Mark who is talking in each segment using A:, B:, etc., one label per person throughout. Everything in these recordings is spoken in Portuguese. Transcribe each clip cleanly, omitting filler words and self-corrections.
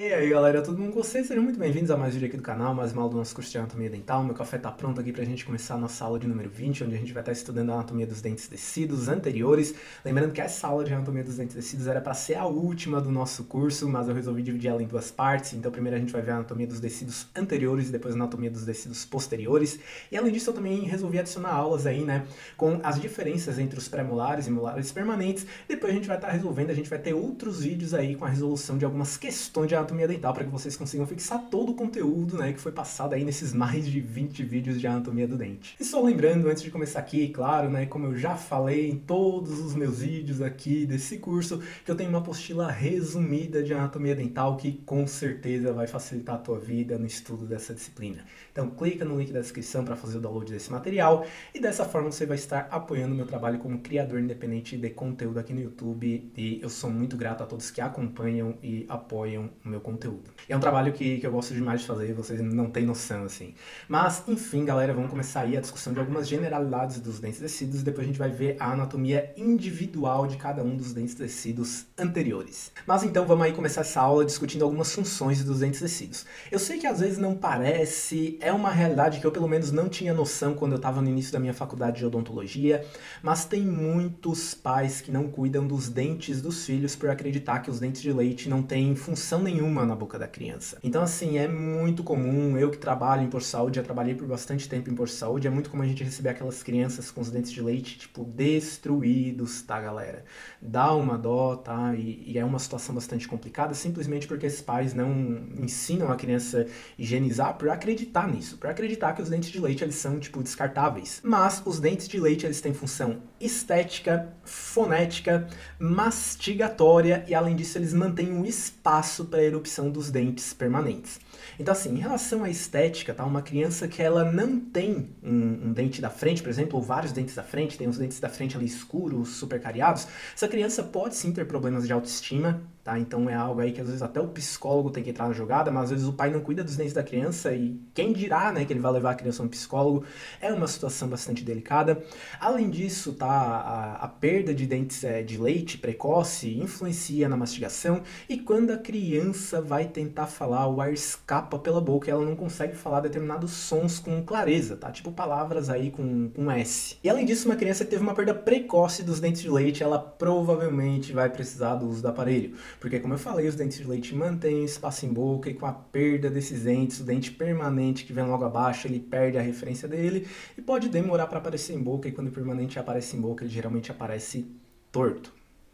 A: E aí galera, tudo bom com vocês? Sejam muito bem-vindos a mais um vídeo aqui do canal, mais uma aula do nosso curso de Anatomia Dental. Meu café tá pronto aqui pra gente começar a nossa aula de número 20, onde a gente vai estar estudando a anatomia dos dentes descidos anteriores. Lembrando que essa aula de anatomia dos dentes descidos era para ser a última do nosso curso, mas eu resolvi dividir ela em duas partes. Então primeiro a gente vai ver a anatomia dos descidos anteriores e depois a anatomia dos descidos posteriores. E além disso eu também resolvi adicionar aulas aí, né, com as diferenças entre os pré-molares e molares permanentes. Depois a gente vai estar resolvendo, a gente vai ter outros vídeos aí com a resolução de algumas questões de anatomia dental para que vocês consigam fixar todo o conteúdo, né, que foi passado aí nesses mais de 20 vídeos de anatomia do dente. E só lembrando, antes de começar aqui, claro, né, como eu já falei em todos os meus vídeos aqui desse curso, que eu tenho uma apostila resumida de anatomia dental que com certeza vai facilitar a tua vida no estudo dessa disciplina. Então clica no link da descrição para fazer o download desse material e dessa forma você vai estar apoiando o meu trabalho como criador independente de conteúdo aqui no YouTube, e eu sou muito grato a todos que acompanham e apoiam o meu conteúdo. É um trabalho que eu gosto demais de fazer, vocês não têm noção, assim. Mas, enfim, galera, vamos começar aí a discussão de algumas generalidades dos dentes descidos e depois a gente vai ver a anatomia individual de cada um dos dentes descidos anteriores. Mas então vamos aí começar essa aula discutindo algumas funções dos dentes descidos. Eu sei que às vezes não parece, é uma realidade que eu pelo menos não tinha noção quando eu estava no início da minha faculdade de odontologia, mas tem muitos pais que não cuidam dos dentes dos filhos por acreditar que os dentes de leite não têm função nenhuma na boca da criança. Então assim, é muito comum, eu que trabalho em posto de saúde, já trabalhei por bastante tempo em posto de saúde, é muito comum a gente receber aquelas crianças com os dentes de leite, tipo, destruídos, tá, galera? Dá uma dó, tá? E é uma situação bastante complicada, simplesmente porque esses pais não ensinam a criança a higienizar por acreditar nisso, por acreditar que os dentes de leite, eles são, tipo, descartáveis. Mas os dentes de leite, eles têm função estética, fonética, mastigatória e, além disso, eles mantêm um espaço para a erupção dos dentes permanentes. Então, assim, em relação à estética, tá? Uma criança que ela não tem um dente da frente, por exemplo, ou vários dentes da frente, tem os dentes da frente ali escuros, super cariados, essa criança pode sim ter problemas de autoestima, tá? Então é algo aí que às vezes até o psicólogo tem que entrar na jogada, mas às vezes o pai não cuida dos dentes da criança e quem dirá, né, que ele vai levar a criança a um psicólogo. É uma situação bastante delicada. Além disso, tá, a perda de dentes de leite precoce influencia na mastigação e quando a criança vai tentar falar, o ar escapa pela boca e ela não consegue falar determinados sons com clareza, tá? Tipo palavras aí com S. E além disso, uma criança que teve uma perda precoce dos dentes de leite, ela provavelmente vai precisar do uso do aparelho. Porque, como eu falei, os dentes de leite mantêm espaço em boca e com a perda desses dentes, o dente permanente que vem logo abaixo, ele perde a referência dele e pode demorar para aparecer em boca, e quando o permanente aparece em boca, ele geralmente aparece torto.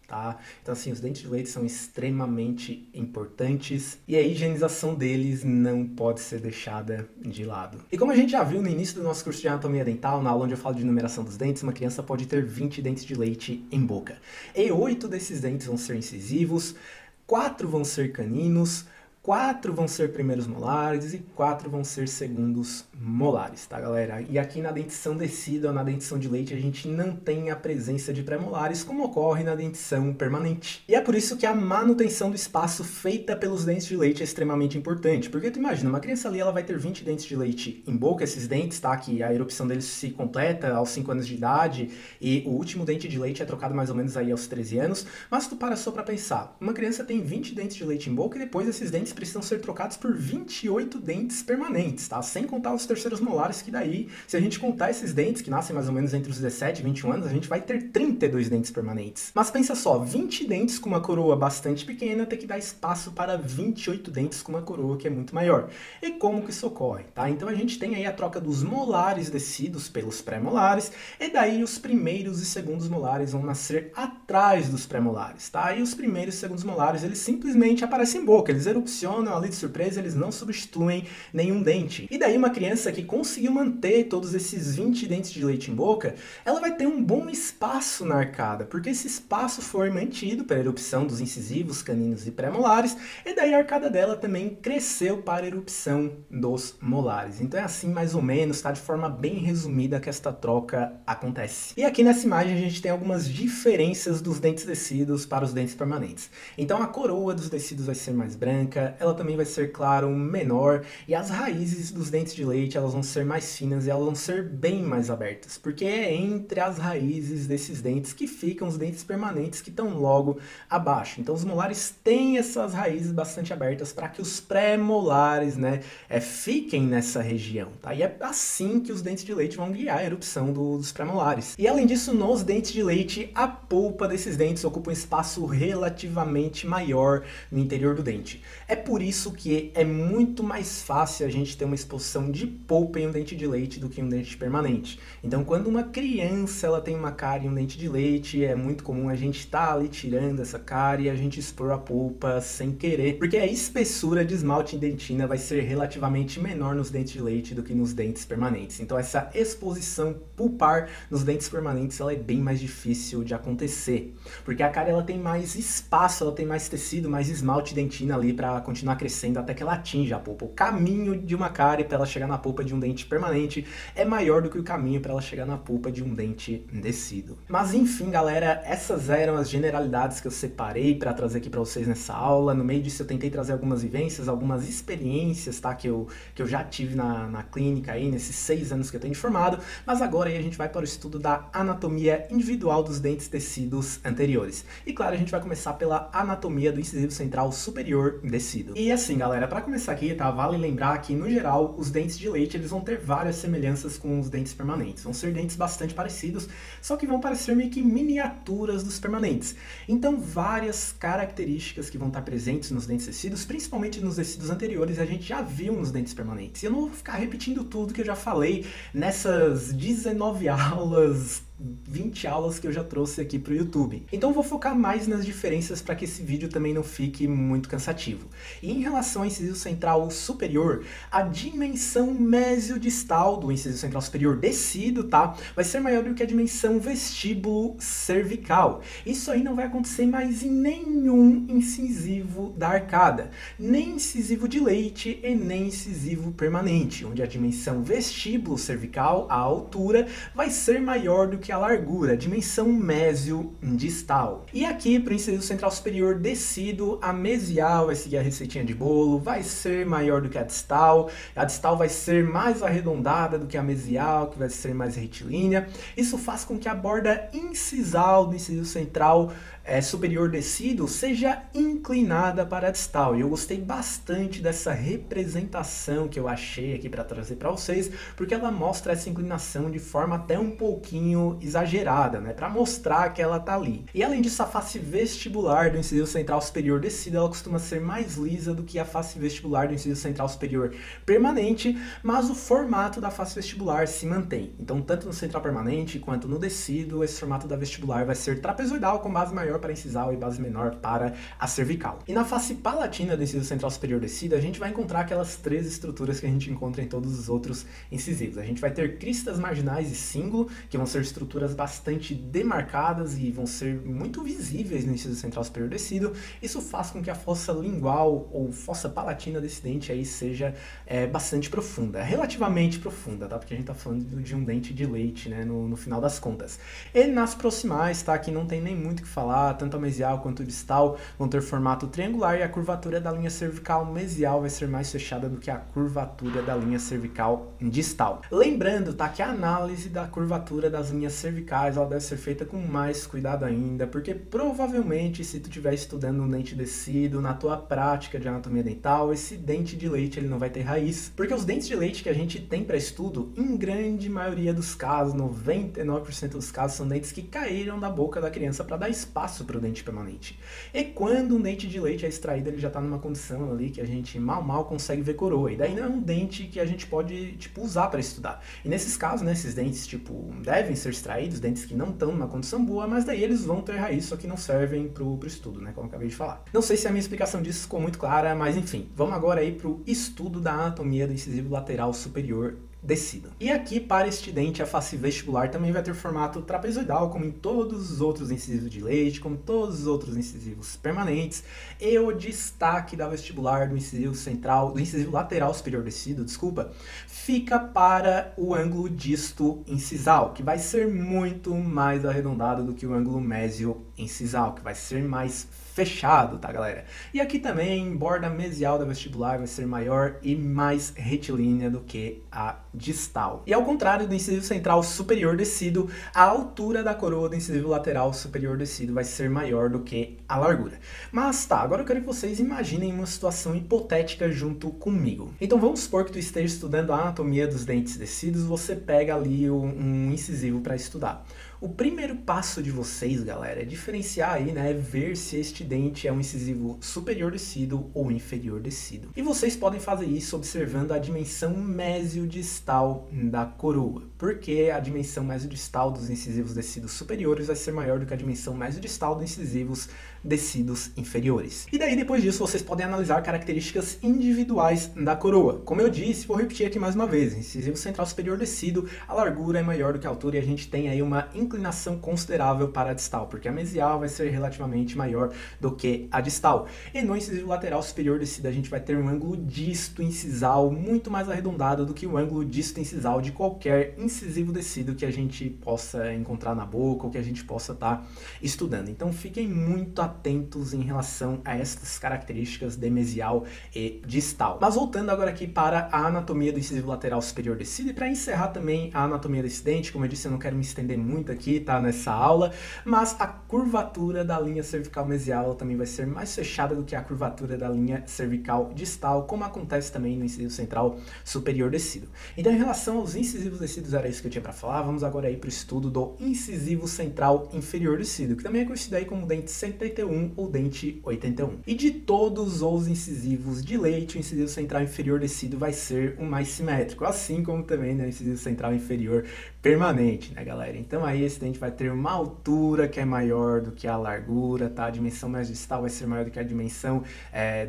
A: Tá? Então assim, os dentes de leite são extremamente importantes e a higienização deles não pode ser deixada de lado. E como a gente já viu no início do nosso curso de anatomia dental, na aula onde eu falo de numeração dos dentes, uma criança pode ter 20 dentes de leite em boca. E 8 desses dentes vão ser incisivos, 4 vão ser caninos, 4 vão ser primeiros molares e 4 vão ser segundos molares, tá, galera? E aqui na dentição descida ou na dentição de leite a gente não tem a presença de pré-molares como ocorre na dentição permanente. E é por isso que a manutenção do espaço feita pelos dentes de leite é extremamente importante, porque tu imagina, uma criança ali ela vai ter 20 dentes de leite em boca, esses dentes, tá, que a erupção deles se completa aos 5 anos de idade e o último dente de leite é trocado mais ou menos aí aos 13 anos, mas tu para só pra pensar, uma criança tem 20 dentes de leite em boca e depois esses dentes precisam ser trocados por 28 dentes permanentes, tá? Sem contar os terceiros molares, que daí, se a gente contar esses dentes, que nascem mais ou menos entre os 17 e 21 anos, a gente vai ter 32 dentes permanentes. Mas pensa só, 20 dentes com uma coroa bastante pequena tem que dar espaço para 28 dentes com uma coroa que é muito maior. E como que isso ocorre, tá? Então a gente tem aí a troca dos molares descidos pelos pré-molares, e daí os primeiros e segundos molares vão nascer atrás dos pré-molares, tá? E os primeiros e segundos molares, eles simplesmente aparecem em boca, eles erupcionam ali de surpresa, eles não substituem nenhum dente. E daí uma criança que conseguiu manter todos esses 20 dentes de leite em boca, ela vai ter um bom espaço na arcada, porque esse espaço foi mantido pela erupção dos incisivos, caninos e pré-molares, e daí a arcada dela também cresceu para a erupção dos molares. Então é assim mais ou menos, tá? De forma bem resumida que esta troca acontece. E aqui nessa imagem a gente tem algumas diferenças dos dentes descidos para os dentes permanentes. Então a coroa dos descidos vai ser mais branca, galera, ela também vai ser, claro, menor, e as raízes dos dentes de leite, elas vão ser mais finas e elas vão ser bem mais abertas, porque é entre as raízes desses dentes que ficam os dentes permanentes que estão logo abaixo. Então os molares têm essas raízes bastante abertas para que os pré-molares, né, fiquem nessa região, tá? E é assim que os dentes de leite vão guiar a erupção dos pré-molares. E além disso, nos dentes de leite, a polpa desses dentes ocupa um espaço relativamente maior no interior do dente. É por isso que é muito mais fácil a gente ter uma exposição de polpa em um dente de leite do que em um dente permanente. Então, quando uma criança ela tem uma cárie em um dente de leite, é muito comum a gente estar ali tirando essa cárie e a gente expor a polpa sem querer, porque a espessura de esmalte em dentina vai ser relativamente menor nos dentes de leite do que nos dentes permanentes. Então, essa exposição pulpar nos dentes permanentes ela é bem mais difícil de acontecer, porque a cárie ela tem mais espaço, ela tem mais tecido, mais esmalte dentina ali para continuar crescendo até que ela atinja a polpa. O caminho de uma cárie para ela chegar na polpa de um dente permanente é maior do que o caminho para ela chegar na polpa de um dente descido. Mas enfim, galera, essas eram as generalidades que eu separei para trazer aqui para vocês nessa aula. No meio disso eu tentei trazer algumas vivências, algumas experiências, tá, que eu já tive na clínica aí nesses 6 anos que eu tenho de formado, mas agora aí a gente vai para o estudo da anatomia individual dos dentes descidos anteriores. E claro, a gente vai começar pela anatomia do incisivo central superior descido. E assim, galera, para começar aqui, tá, vale lembrar que no geral os dentes de leite eles vão ter várias semelhanças com os dentes permanentes. Vão ser dentes bastante parecidos, só que vão parecer meio que miniaturas dos permanentes. Então, várias características que vão estar presentes nos dentes descidos, principalmente nos descidos anteriores, a gente já viu nos dentes permanentes. E eu não vou ficar repetindo tudo que eu já falei nessas 19 aulas, 20 aulas que eu já trouxe aqui para o YouTube. Então eu vou focar mais nas diferenças para que esse vídeo também não fique muito cansativo. E em relação ao incisivo central superior, a dimensão mesiodistal do incisivo central superior descido, tá, vai ser maior do que a dimensão vestíbulo cervical. Isso aí não vai acontecer mais em nenhum incisivo da arcada, nem incisivo de leite e nem incisivo permanente, onde a dimensão vestíbulo cervical, a altura, vai ser maior do que a largura, a dimensão mesiodistal. E aqui, para o incisivo central superior descido, a mesial vai seguir a receitinha de bolo, vai ser maior do que a distal vai ser mais arredondada do que a mesial, que vai ser mais retilínea. Isso faz com que a borda incisal do incisivo central superior descido seja inclinada para a distal. E eu gostei bastante dessa representação que eu achei aqui para trazer para vocês, porque ela mostra essa inclinação de forma até um pouquinho exagerada, né, para mostrar que ela tá ali. E além disso, a face vestibular do incisivo central superior descido, ela costuma ser mais lisa do que a face vestibular do incisivo central superior permanente, mas o formato da face vestibular se mantém. Então, tanto no central permanente quanto no descido, esse formato da vestibular vai ser trapezoidal, com base maior para a incisal e base menor para a cervical. E na face palatina do incisivo central superior descido, a gente vai encontrar aquelas 3 estruturas que a gente encontra em todos os outros incisivos. A gente vai ter cristas marginais e cíngulo, que vão ser estruturas bastante demarcadas e vão ser muito visíveis no incisivo central superior descido. Isso faz com que a fossa lingual ou fossa palatina desse dente aí seja bastante profunda, relativamente profunda, tá? Porque a gente tá falando de um dente de leite, né, no final das contas. E nas proximais, tá? Que não tem nem muito o que falar, tanto a mesial quanto o distal vão ter formato triangular e a curvatura da linha cervical mesial vai ser mais fechada do que a curvatura da linha cervical distal. Lembrando, tá, que a análise da curvatura das linhas cervicais ela deve ser feita com mais cuidado ainda, porque provavelmente se tu estiver estudando um dente descido na tua prática de anatomia dental, esse dente de leite ele não vai ter raiz, porque os dentes de leite que a gente tem para estudo, em grande maioria dos casos, 99% dos casos, são dentes que caíram da boca da criança para dar espaço para o dente permanente. E quando um dente de leite é extraído, ele já está numa condição ali que a gente mal consegue ver coroa, e daí não é um dente que a gente pode, tipo, usar para estudar. E nesses casos, né, esses dentes, tipo, devem ser extraídos, dentes que não estão numa condição boa, mas daí eles vão ter raiz, só que não servem pro estudo, né, como eu acabei de falar. Não sei se a minha explicação disso ficou muito clara, mas enfim, vamos agora aí pro estudo da anatomia do incisivo lateral superior descido. E aqui, para este dente, a face vestibular também vai ter formato trapezoidal, como em todos os outros incisivos de leite, como todos os outros incisivos permanentes, e o destaque da vestibular do incisivo central, do incisivo lateral superior descido, desculpa, fica para o ângulo disto incisal, que vai ser muito mais arredondado do que o ângulo mésio incisal, que vai ser mais fechado, tá, galera? E aqui também, borda mesial da vestibular vai ser maior e mais retilínea do que a distal. E ao contrário do incisivo central superior descido, a altura da coroa do incisivo lateral superior descido vai ser maior do que a largura. Mas tá, agora eu quero que vocês imaginem uma situação hipotética junto comigo. Então vamos supor que tu esteja estudando a anatomia dos dentes descidos, você pega ali um incisivo para estudar. O primeiro passo de vocês, galera, é diferenciar aí, né, ver se este dente é um incisivo superior descido ou inferior descido. E vocês podem fazer isso observando a dimensão mesiodistal da coroa, porque a dimensão mesiodistal dos incisivos descidos superiores vai ser maior do que a dimensão mesiodistal dos incisivos descidos inferiores. E daí, depois disso, vocês podem analisar características individuais da coroa. Como eu disse, vou repetir aqui mais uma vez, incisivo central superior descido, a largura é maior do que a altura e a gente tem aí uma inclinação considerável para a distal, porque a mesial vai ser relativamente maior do que a distal. E no incisivo lateral superior descido, a gente vai ter um ângulo disto-incisal muito mais arredondado do que o ângulo disto-incisal de qualquer incisivo descido que a gente possa encontrar na boca ou que a gente possa estar estudando. Então, fiquem muito atentos em relação a essas características de mesial e distal. Mas voltando agora aqui para a anatomia do incisivo lateral superior descido, e para encerrar também a anatomia desse dente, como eu disse, eu não quero me estender muito aqui, tá, nessa aula, mas a curvatura da linha cervical mesial também vai ser mais fechada do que a curvatura da linha cervical distal, como acontece também no incisivo central superior descido. Então, em relação aos incisivos descidos, era isso que eu tinha para falar. Vamos agora aí para o estudo do incisivo central inferior descido, que também é conhecido aí como dente 181 ou dente 81. E de todos os incisivos de leite, o incisivo central inferior descido vai ser o mais simétrico, assim como também, né, o incisivo central inferior permanente, né, galera? Então aí esse dente vai ter uma altura que é maior do que a largura, tá? A dimensão mesiodistal vai ser maior do que a dimensão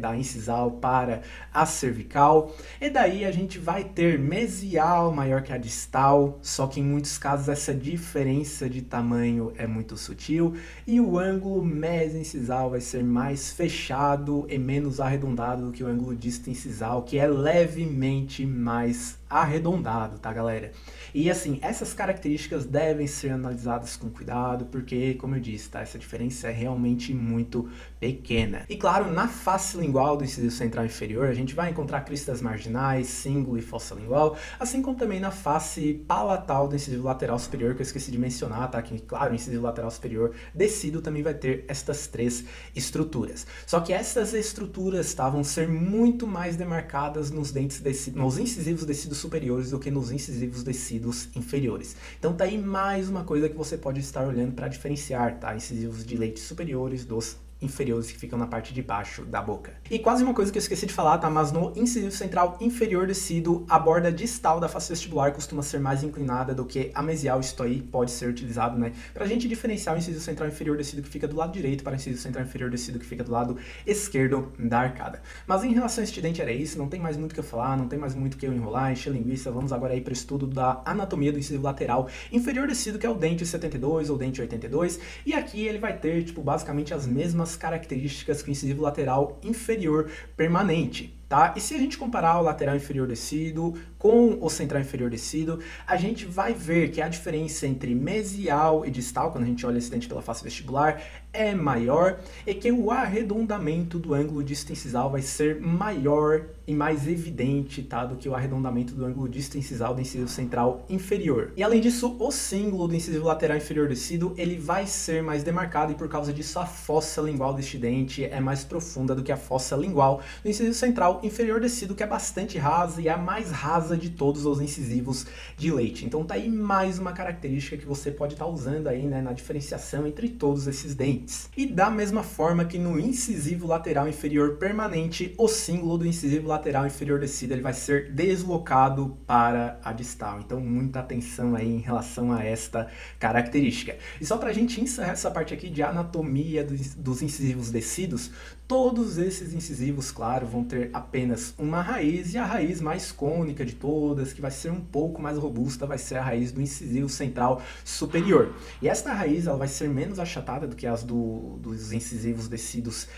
A: da incisal para a cervical. E daí a gente vai ter mesial maior que a distal, só que em muitos casos essa diferença de tamanho é muito sutil. E o ângulo meso-incisal vai ser mais fechado e menos arredondado do que o ângulo disto-incisal, que é levemente mais arredondado, tá, galera? E assim, essas características devem ser analisadas com cuidado, porque, como eu disse, tá, essa diferença é realmente muito pequena. E claro, na face lingual do incisivo central inferior, a gente vai encontrar cristas marginais, cíngulo e fossa lingual, assim como também na face palatal do incisivo lateral superior, que eu esqueci de mencionar, tá? Que, claro, o incisivo lateral superior descido também vai ter estas três estruturas. Só que essas estruturas, tá, vão ser muito mais demarcadas nos dentes nos incisivos descidos superiores do que nos incisivos descidos inferiores. Então tá aí mais uma coisa que você pode estar olhando para diferenciar, tá? Incisivos de leite superiores dos inferiores que ficam na parte de baixo da boca. E quase uma coisa que eu esqueci de falar, tá? Mas no incisivo central inferior descido, a borda distal da face vestibular costuma ser mais inclinada do que a mesial. Isto aí pode ser utilizado, né, pra gente diferenciar o incisivo central inferior descido que fica do lado direito para o incisivo central inferior descido que fica do lado esquerdo da arcada. Mas em relação a este dente era isso, não tem mais muito o que eu falar, não tem mais muito o que eu enrolar, encher linguiça. Vamos agora aí para o estudo da anatomia do incisivo lateral inferior descido, que é o dente 72 ou dente 82, e aqui ele vai ter, tipo, basicamente as mesmas características que o incisivo lateral inferior permanente. Tá? E se a gente comparar o lateral inferior descido com o central inferior descido, a gente vai ver que a diferença entre mesial e distal, quando a gente olha esse dente pela face vestibular, é maior, e que o arredondamento do ângulo disto-incisal vai ser maior e mais evidente, tá, do que o arredondamento do ângulo disto-incisal do incisivo central inferior. E além disso, o cíngulo do incisivo lateral inferior descido, ele vai ser mais demarcado, e por causa disso a fossa lingual deste dente é mais profunda do que a fossa lingual do incisivo central inferior descido, que é bastante rasa e é a mais rasa de todos os incisivos de leite. Então tá aí mais uma característica que você pode estar usando aí, né, na diferenciação entre todos esses dentes. E da mesma forma que no incisivo lateral inferior permanente, o cíngulo do incisivo lateral inferior descido ele vai ser deslocado para a distal. Então muita atenção aí em relação a esta característica. E só pra gente encerrar essa parte aqui de anatomia dos incisivos descidos, Todos esses incisivos, claro, vão ter apenas uma raiz, e a raiz mais cônica de todas, que vai ser um pouco mais robusta, vai ser a raiz do incisivo central superior. E esta raiz ela vai ser menos achatada do que as dos incisivos descidos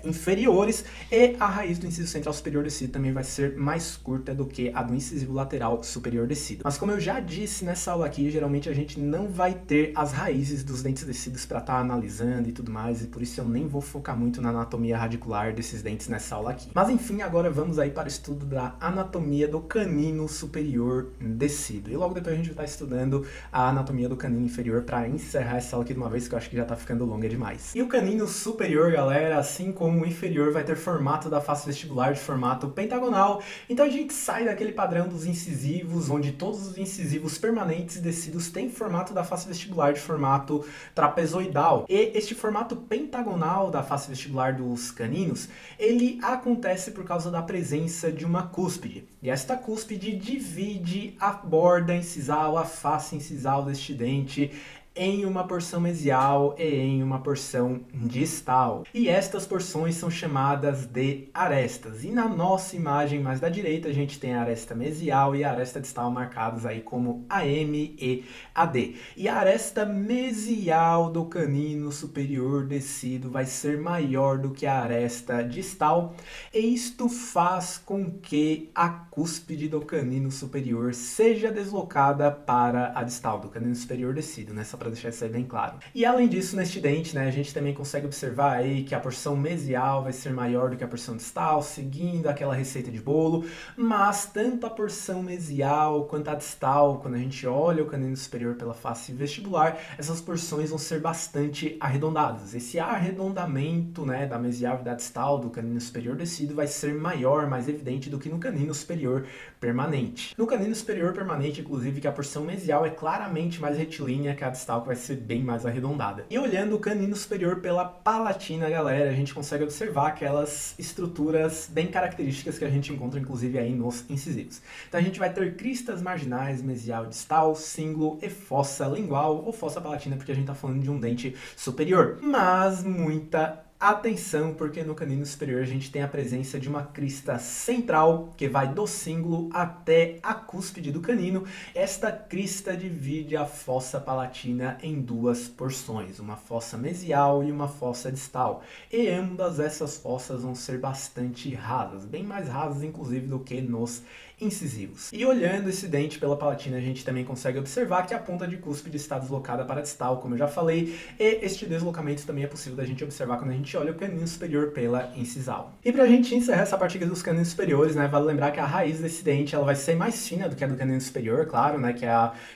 A: inferiores, e a raiz do incisivo central superior descido também vai ser mais curta do que a do incisivo lateral superior descido. Mas como eu já disse nessa aula aqui, geralmente a gente não vai ter as raízes dos dentes descidos para estar analisando e tudo mais, e por isso eu nem vou focar muito na anatomia radicular desses dentes nessa aula aqui. Mas enfim, agora vamos aí para o estudo da anatomia do canino superior descido. E logo depois a gente vai estar estudando a anatomia do canino inferior para encerrar essa aula aqui de uma vez, que eu acho que já está ficando longa demais. E o canino superior, galera, assim como o inferior, vai ter formato da face vestibular de formato pentagonal. Então a gente sai daquele padrão dos incisivos, onde todos os incisivos permanentes e descidos têm formato da face vestibular de formato trapezoidal. E este formato pentagonal da face vestibular dos caninos, ele acontece por causa da presença de uma cúspide. E esta cúspide divide a borda incisal, a face incisal deste dente, em uma porção mesial e em uma porção distal. E estas porções são chamadas de arestas. E na nossa imagem mais da direita a gente tem a aresta mesial e a aresta distal marcados aí como AM e AD. E a aresta mesial do canino superior descido vai ser maior do que a aresta distal. E isto faz com que a cúspide do canino superior seja deslocada para a distal do canino superior descido, né? Só para deixar isso aí bem claro. E além disso, neste dente, né, a gente também consegue observar aí que a porção mesial vai ser maior do que a porção distal, seguindo aquela receita de bolo, mas tanto a porção mesial quanto a distal, quando a gente olha o canino superior pela face vestibular, essas porções vão ser bastante arredondadas. Esse arredondamento, né, da mesial e da distal do canino superior descido vai ser maior, mais evidente do que no canino superior permanente. No canino superior permanente, inclusive, que a porção mesial é claramente mais retilínea que a distal, que vai ser bem mais arredondada. E olhando o canino superior pela palatina, galera, a gente consegue observar aquelas estruturas bem características que a gente encontra, inclusive, aí nos incisivos. Então a gente vai ter cristas marginais, mesial, distal, cíngulo e fossa lingual, ou fossa palatina, porque a gente está falando de um dente superior. Mas muita atenção, porque no canino superior a gente tem a presença de uma crista central que vai do cíngulo até a cúspide do canino. Esta crista divide a fossa palatina em duas porções, uma fossa mesial e uma fossa distal. E ambas essas fossas vão ser bastante rasas, bem mais rasas inclusive do que nos incisivos. E olhando esse dente pela palatina, a gente também consegue observar que a ponta de cúspide está deslocada para a distal, como eu já falei, e este deslocamento também é possível da gente observar quando a gente olha o canino superior pela incisal. E pra gente encerrar essa parte aqui dos caninos superiores, né, vale lembrar que a raiz desse dente ela vai ser mais fina do que a do canino superior, claro, né,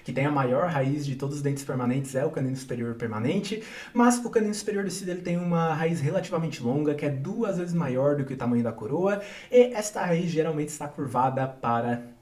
A: que tem a maior raiz de todos os dentes permanentes é o canino superior permanente, mas o canino superior desse ele tem uma raiz relativamente longa, que é 2 vezes maior do que o tamanho da coroa, e esta raiz geralmente está curvada para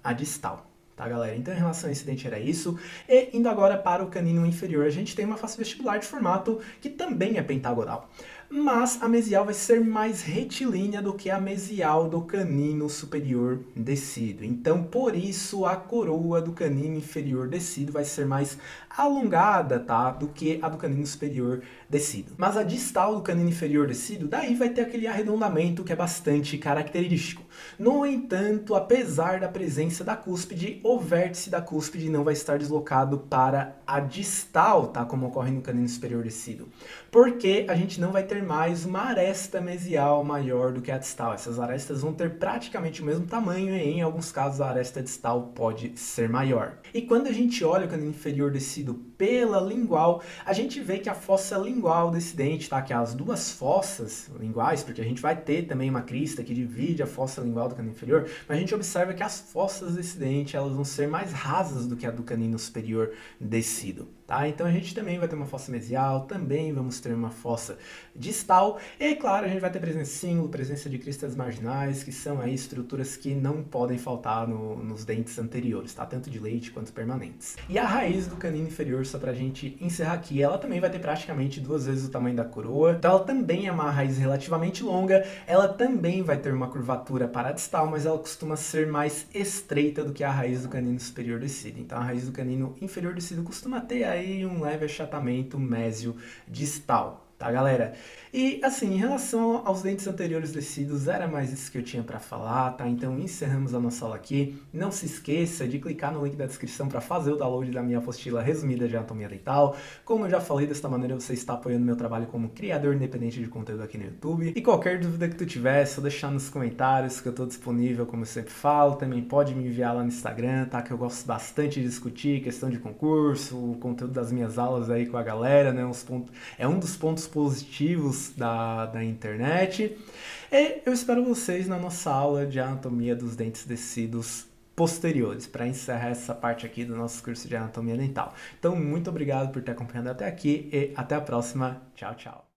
A: a distal. Tá, galera? Então, em relação a esse dente era isso. E indo agora para o canino inferior, a gente tem uma face vestibular de formato que também é pentagonal. Mas a mesial vai ser mais retilínea do que a mesial do canino superior descido. Então, por isso, a coroa do canino inferior descido vai ser mais alongada, tá? Do que a do canino superior descido. Mas a distal do canino inferior descido, daí vai ter aquele arredondamento que é bastante característico. No entanto, apesar da presença da cúspide, o vértice da cúspide não vai estar deslocado para a distal, tá? Como ocorre no canino superior descido. Porque a gente não vai ter mais uma aresta mesial maior do que a distal. Essas arestas vão ter praticamente o mesmo tamanho e em alguns casos a aresta distal pode ser maior. E quando a gente olha o canino inferior descido pela lingual, a gente vê que a fossa lingual desse dente, tá? Que as duas fossas linguais, porque a gente vai ter também uma crista que divide a fossa lingual do canino inferior, mas a gente observa que as fossas desse dente elas vão ser mais rasas do que a do canino superior descido. Tá? Então a gente também vai ter uma fossa mesial, também vamos ter uma fossa distal, e claro, a gente vai ter presença de cíngulo, presença de cristas marginais, que são aí estruturas que não podem faltar nos dentes anteriores, tá? Tanto de leite quanto permanentes. E a raiz do canino inferior, só pra gente encerrar aqui, ela também vai ter praticamente 2 vezes o tamanho da coroa, então ela também é uma raiz relativamente longa, ela também vai ter uma curvatura para a distal, mas ela costuma ser mais estreita do que a raiz do canino superior descido. Então a raiz do canino inferior descido costuma ter aí um leve achatamento mésio distal. tá, galera? E assim, em relação aos dentes anteriores descidos, era mais isso que eu tinha para falar, tá? Então encerramos a nossa aula aqui. Não se esqueça de clicar no link da descrição para fazer o download da minha apostila resumida de anatomia dental. Como eu já falei, desta maneira você está apoiando meu trabalho como criador independente de conteúdo aqui no YouTube. E qualquer dúvida que tu tiver, é só deixar nos comentários que eu tô disponível, como eu sempre falo. Também pode me enviar lá no Instagram, tá? Que eu gosto bastante de discutir questão de concurso, o conteúdo das minhas aulas aí com a galera, né? É um dos pontos positivos da internet. E eu espero vocês na nossa aula de anatomia dos dentes descidos posteriores, para encerrar essa parte aqui do nosso curso de anatomia dental. Então, muito obrigado por ter acompanhado até aqui e até a próxima. Tchau, tchau.